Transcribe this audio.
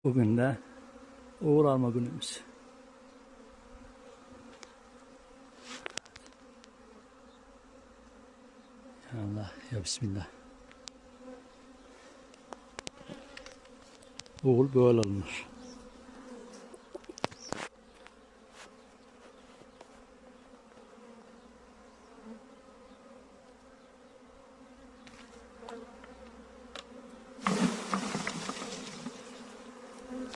Bugün de uğur alma günümüz. Ya Allah, ya Bismillah. Uğur böyle alınır.